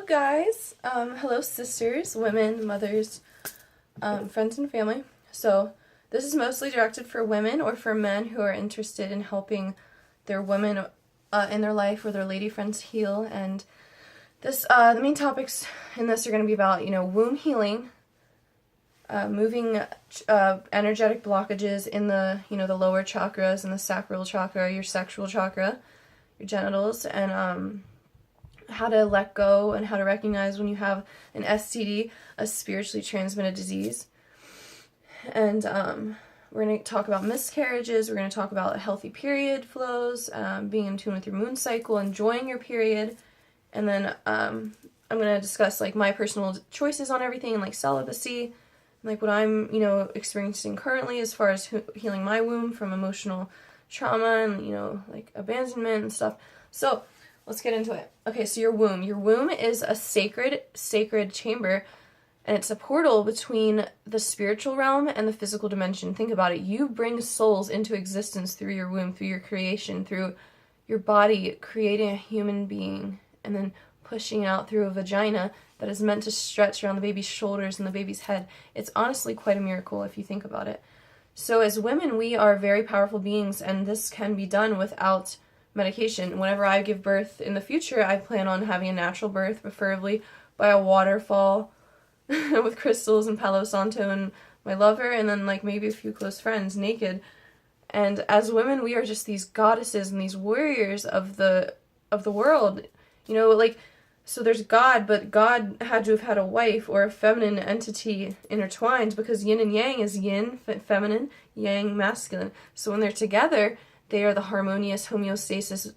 Hello guys, hello sisters, women, mothers, friends and family. So this is mostly directed for women or for men who are interested in helping their women in their life or their lady friends heal. And this the main topics in this are going to be about, womb healing, moving energetic blockages in the, the lower chakras and the sacral chakra, your sexual chakra, your genitals, and how to let go and how to recognize when you have an STD, a spiritually transmitted disease. And we're going to talk about miscarriages. We're going to talk about healthy period flows, being in tune with your moon cycle, enjoying your period. And then I'm going to discuss like my personal choices on everything and like celibacy, like what I'm, experiencing currently as far as healing my womb from emotional trauma and, like abandonment and stuff. So let's get into it. Okay, so your womb. Your womb is a sacred chamber, and it's a portal between the spiritual realm and the physical dimension. Think about it. You bring souls into existence through your womb, through your creation, through your body creating a human being, and then pushing out through a vagina that is meant to stretch around the baby's shoulders and the baby's head. It's honestly quite a miracle if you think about it. So as women, we are very powerful beings, and this can be done without medication. Whenever I give birth in the future, I plan on having a natural birth, preferably by a waterfall with crystals and Palo Santo and my lover, and then like maybe a few close friends naked. And as women, we are just these goddesses and these warriors of the world. So there's God, but God had to have had a wife or a feminine entity intertwined, because yin and yang is yin, feminine, yang, masculine. So when they're together, they are the harmonious homeostasis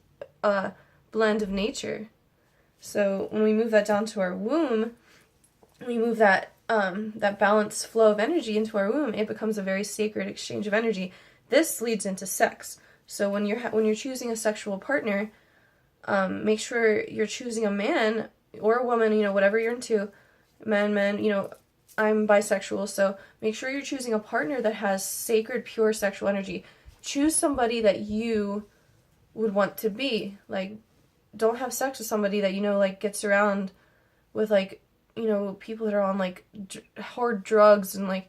blend of nature. So when we move that down to our womb, we move that balanced flow of energy into our womb. It becomes a very sacred exchange of energy. This leads into sex. So when you're choosing a sexual partner, make sure you're choosing a man or a woman, whatever you're into. Men, I'm bisexual, so make sure you're choosing a partner that has sacred, pure sexual energy. Choose somebody that you would want to be. Like, don't have sex with somebody that, gets around with, people that are on, hard drugs and,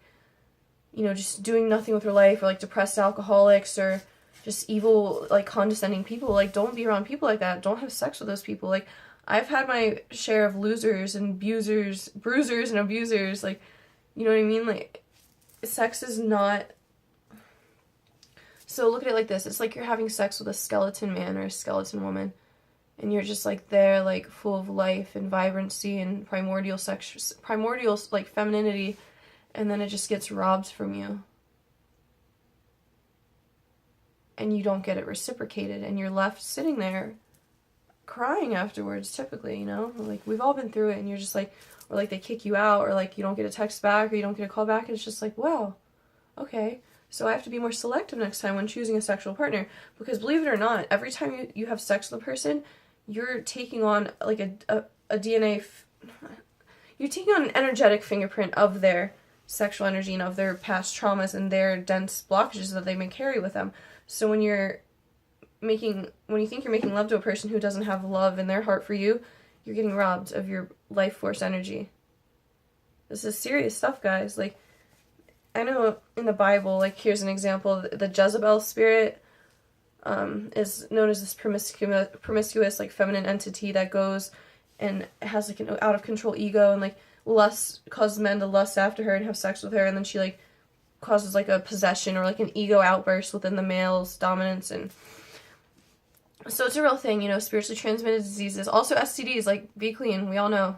just doing nothing with their life, or, depressed alcoholics, or just evil, condescending people. Don't be around people like that. Don't have sex with those people. I've had my share of losers and bruisers and abusers. You know what I mean? Sex is not... So look at it like this. It's like you're having sex with a skeleton man or a skeleton woman, and you're just there, full of life and vibrancy and primordial femininity, and then it just gets robbed from you. And you don't get it reciprocated, and you're left sitting there crying afterwards, typically, we've all been through it, and you're just or they kick you out, or you don't get a text back, or you don't get a call back, and it's just wow, okay. So I have to be more selective next time when choosing a sexual partner, because believe it or not, every time you have sex with a person, you're taking on a DNA, you're taking on an energetic fingerprint of their sexual energy and of their past traumas and their dense blockages that they may carry with them. So when you think you're making love to a person who doesn't have love in their heart for you, you're getting robbed of your life force energy. This is serious stuff, guys. I know in the Bible, here's an example, the Jezebel spirit is known as this promiscuous, feminine entity that goes and has, an out-of-control ego and, causes men to lust after her and have sex with her, and then she, causes, a possession or, an ego outburst within the male's dominance, and so it's a real thing, spiritually transmitted diseases. Also STDs, be clean, we all know.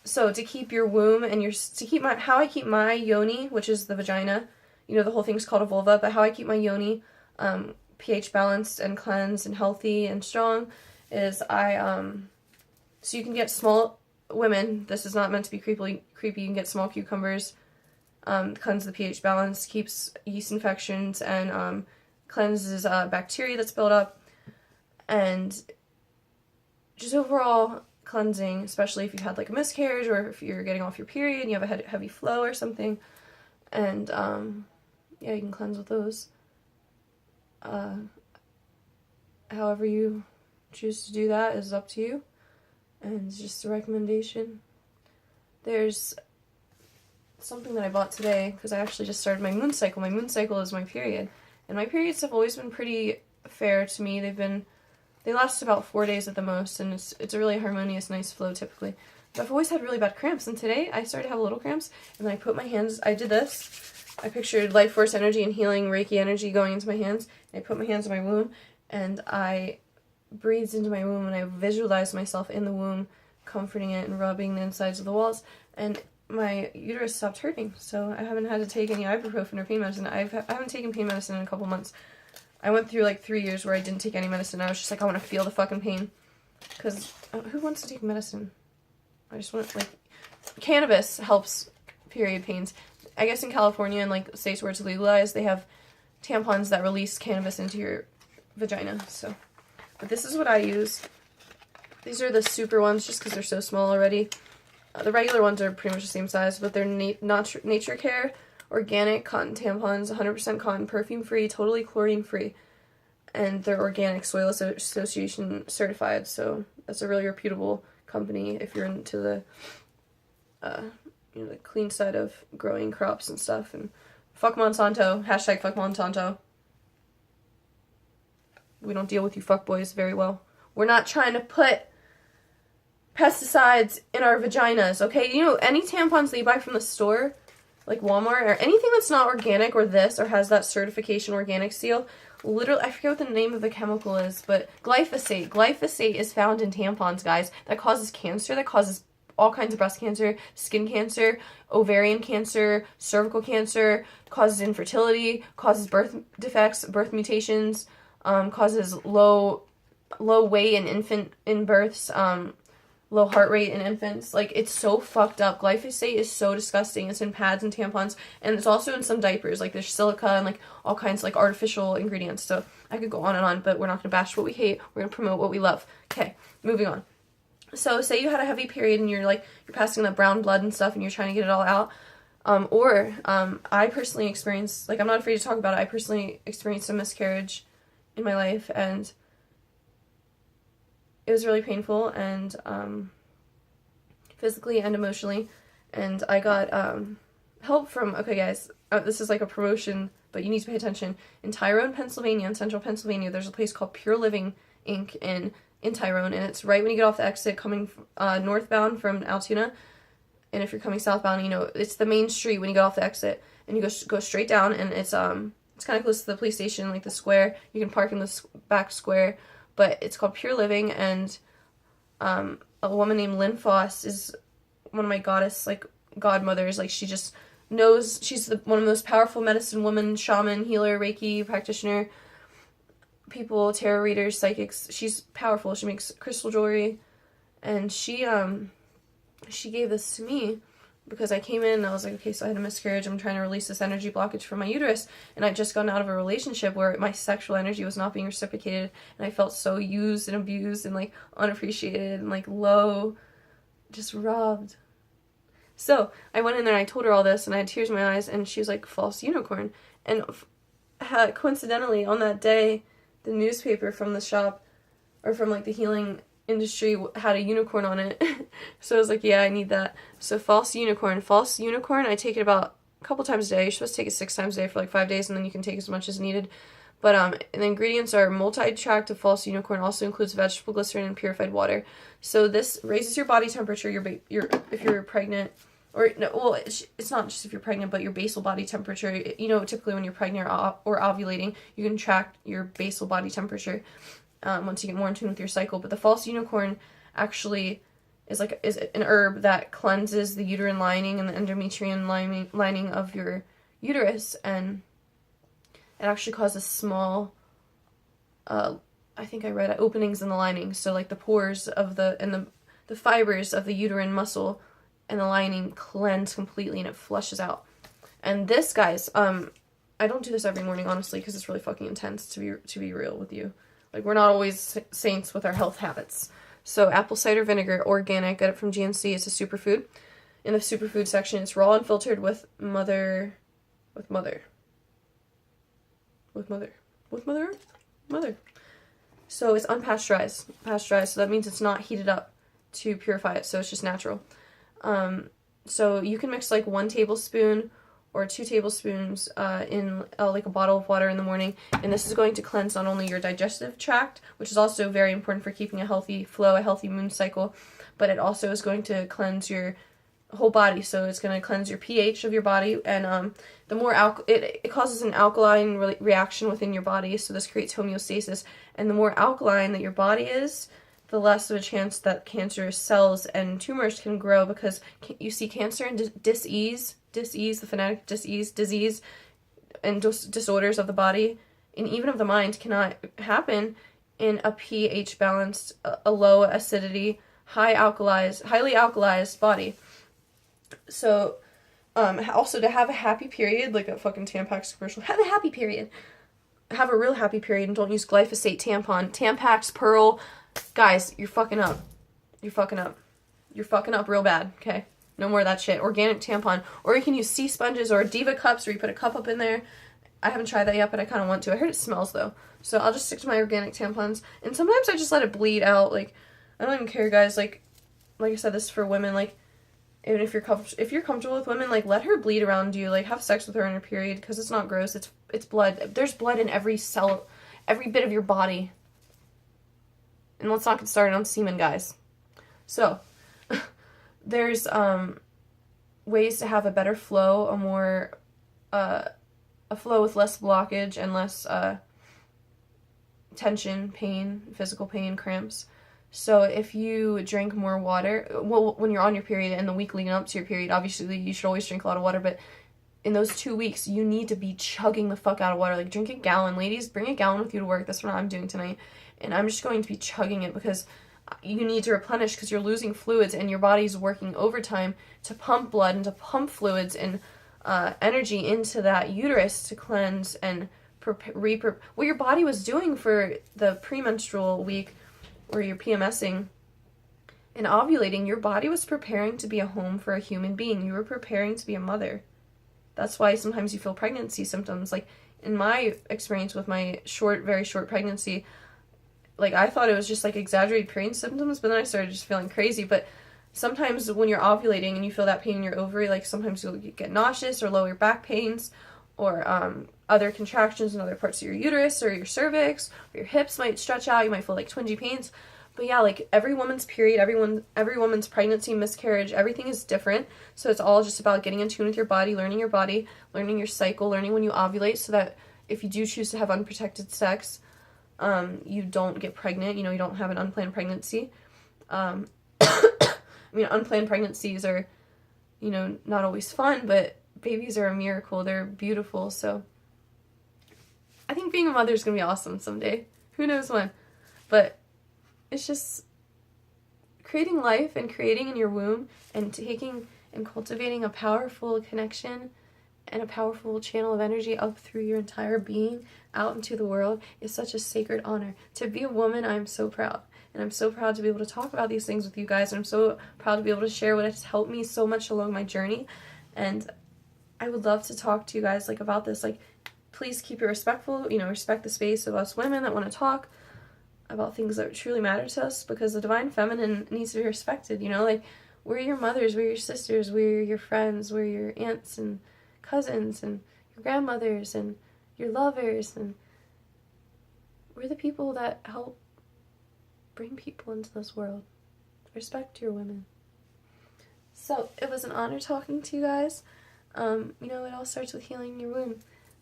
So to keep your womb and how I keep my yoni, which is the vagina, the whole thing's called a vulva, but how I keep my yoni, pH balanced and cleansed and healthy and strong is so you can get small women, this is not meant to be creepy, you can get small cucumbers, cleanse the pH balance, keeps yeast infections, and, cleanses, bacteria that's built up, and just overall cleansing, especially if you've had a miscarriage or if you're getting off your period and you have a heavy flow or something. And yeah, you can cleanse with those. However you choose to do that is up to you. and it's just a recommendation. There's something that I bought today because I actually just started my moon cycle. My moon cycle is my period, and my periods have always been pretty fair to me. They last about 4 days at the most, and it's a really harmonious, nice flow typically. But I've always had really bad cramps, and today I started to have little cramps, and then I put my hands, I did this. I pictured life force energy and healing Reiki energy going into my hands, and I put my hands in my womb, and I breathed into my womb, and I visualized myself in the womb, comforting it and rubbing the insides of the walls, and my uterus stopped hurting, so I haven't had to take any ibuprofen or pain medicine. I haven't taken pain medicine in a couple months. I went through like 3 years where I didn't take any medicine. I was just like, I want to feel the fucking pain. Because who wants to take medicine? I just want to, like, cannabis helps period pains. I guess in California and like states where it's legalized, they have tampons that release cannabis into your vagina. So, but this is what I use. These are the super ones just because they're so small already. The regular ones are pretty much the same size, but they're Nature Care organic cotton tampons, 100% cotton, perfume-free, totally chlorine-free, and they're organic, Soil Association certified, so that's a really reputable company if you're into the, the clean side of growing crops and stuff, and fuck Monsanto, hashtag fuck Monsanto. We don't deal with you fuckboys very well. We're not trying to put pesticides in our vaginas, okay? You know, any tampons that you buy from the store, like Walmart, or anything that's not organic or this, or has that certification organic seal, literally, I forget what the name of the chemical is, but glyphosate. Glyphosate is found in tampons, guys. That causes cancer, that causes all kinds of breast cancer, skin cancer, ovarian cancer, cervical cancer, causes infertility, causes birth defects, birth mutations, causes low weight in births, low heart rate in infants. Like, it's so fucked up. Glyphosate is so disgusting. It's in pads and tampons, and it's also in some diapers. Like, there's silica and, like, all kinds of, like, artificial ingredients. So I could go on and on, but we're not going to bash what we hate. We're going to promote what we love. Okay, moving on. So say you had a heavy period and you're passing the brown blood and stuff and you're trying to get it all out. I personally experienced, like, I'm not afraid to talk about it. I personally experienced a miscarriage in my life, and it was really painful, and physically and emotionally, and I got help from, okay guys, this is like a promotion, but you need to pay attention. In Tyrone, Pennsylvania, in central Pennsylvania, there's a place called Pure Living Inc. in Tyrone, and it's right when you get off the exit coming northbound from Altoona, and if you're coming southbound, you know, it's the main street when you get off the exit, and you go straight down, and it's kind of close to the police station, like the square. You can park in the back square, but it's called Pure Living, and a woman named Lynn Foss is one of my godmothers. Like, she just knows, she's one of the most powerful medicine woman, shaman, healer, Reiki practitioner, people, tarot readers, psychics. She's powerful. She makes crystal jewelry, and she gave this to me because I came in and I was like, okay, so I had a miscarriage. I'm trying to release this energy blockage from my uterus, and I'd just gotten out of a relationship where my sexual energy was not being reciprocated, and I felt so used and abused and, like, unappreciated and, like, low, just robbed. So I went in there and I told her all this, and I had tears in my eyes, and she was like, false unicorn. And coincidentally, on that day, the newspaper from the shop, or from, like, the healing industry, had a unicorn on it. So I was like, yeah, I need that. So false unicorn, I take it about a couple times a day. You're supposed to take it 6 times a day for like 5 days, and then you can take as much as needed. But the ingredients are multi-tract of false unicorn, also includes vegetable glycerin and purified water. So this raises your body temperature, if you're pregnant, or no, well, it's not just if you're pregnant, but your basal body temperature. You know, typically when you're pregnant or ovulating, you can track your basal body temperature once you get more in tune with your cycle. But the false unicorn actually is an herb that cleanses the uterine lining and the endometrium lining of your uterus, and it actually causes small, I think I read, openings in the lining. So, like, the pores of the fibers of the uterine muscle and the lining cleanse completely, and it flushes out. And this, guys, I don't do this every morning, honestly, because it's really fucking intense, to be real with you. Like, we're not always saints with our health habits. So, apple cider vinegar, organic, got it from GNC. It's a superfood. In the superfood section, it's raw and filtered with mother. So, it's unpasteurized. So that means it's not heated up. to purify it, so it's just natural. So you can mix like 1 tablespoon or 2 tablespoons in like a bottle of water in the morning, and this is going to cleanse not only your digestive tract, which is also very important for keeping a healthy flow, a healthy moon cycle, but it also is going to cleanse your whole body. So it's going to cleanse your pH of your body, and the more it causes an alkaline reaction within your body, so this creates homeostasis, and the more alkaline that your body is, the less of a chance that cancerous cells and tumors can grow, because you see cancer and disease, the phonetic disease, and disorders of the body and even of the mind cannot happen in a pH balanced, a low acidity, highly alkalized body. So, also to have a happy period, like a fucking Tampax commercial, have a happy period. Have a real happy period and don't use glyphosate tampon. Tampax, Pearl, guys, you're fucking up. You're fucking up. You're fucking up real bad, okay? No more of that shit. Organic tampon. Or you can use sea sponges or Diva cups where you put a cup up in there. I haven't tried that yet, but I kind of want to. I heard it smells, though. So I'll just stick to my organic tampons. And sometimes I just let it bleed out. Like, I don't even care, guys. Like I said, this is for women. Like, even if you're comfortable with women, like, let her bleed around you. Like, have sex with her in her period, because it's not gross. It's blood. There's blood in every cell, every bit of your body. And let's not get started on semen, guys. So, there's ways to have a better flow, a flow with less blockage and less tension, pain, physical pain, cramps. So if you drink more water, well, when you're on your period and the week leading up to your period, obviously you should always drink a lot of water, but in those 2 weeks, you need to be chugging the fuck out of water. Like, drink a gallon. Ladies, bring a gallon with you to work. That's what I'm doing tonight. And I'm just going to be chugging it because you need to replenish, because you're losing fluids and your body's working overtime to pump blood and to pump fluids and energy into that uterus to cleanse and what your body was doing for the premenstrual week where you're PMSing and ovulating. Your body was preparing to be a home for a human being. You were preparing to be a mother. That's why sometimes you feel pregnancy symptoms. Like, in my experience with my very short pregnancy, like, I thought it was just, like, exaggerated pain symptoms, but then I started just feeling crazy. But sometimes when you're ovulating and you feel that pain in your ovary, like, sometimes you'll get nauseous or lower back pains or other contractions in other parts of your uterus or your cervix, or your hips might stretch out. You might feel, like, twingy pains. But yeah, like, every woman's period, every woman's pregnancy, miscarriage, everything is different. So it's all just about getting in tune with your body, learning your cycle, learning when you ovulate, so that if you do choose to have unprotected sex, you don't get pregnant, you don't have an unplanned pregnancy. I mean, unplanned pregnancies are, not always fun, but babies are a miracle. They're beautiful. So I think being a mother is going to be awesome someday. Who knows when? But it's just creating life and creating in your womb and taking and cultivating a powerful connection and a powerful channel of energy up through your entire being out into the world is such a sacred honor. To be a woman, I'm so proud. And I'm so proud to be able to talk about these things with you guys. And I'm so proud to be able to share what has helped me so much along my journey. And I would love to talk to you guys, like, about this. Like, please keep it respectful. Respect the space of us women that want to talk about things that truly matter to us, because the divine feminine needs to be respected. Like, we're your mothers, we're your sisters, we're your friends, we're your aunts and cousins and your grandmothers and your lovers, and we're the people that help bring people into this world. Respect your women. So it was an honor talking to you guys. It all starts with healing your womb.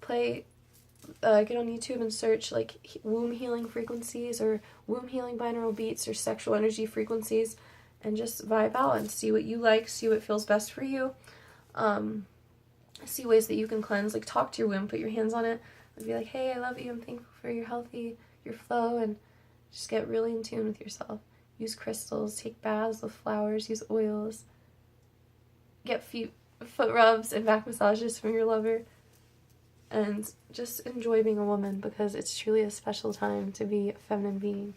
Get on YouTube and search like womb healing frequencies or womb healing binaural beats or sexual energy frequencies, and just vibe out and see what you like, see what feels best for you. See ways that you can cleanse. Like, talk to your womb, put your hands on it, and be like, hey, I love you, I'm thankful for your flow, and just get really in tune with yourself. Use crystals, take baths with flowers, use oils, get foot rubs and back massages from your lover, and just enjoy being a woman, because it's truly a special time to be a feminine being.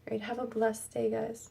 All right, have a blessed day, guys.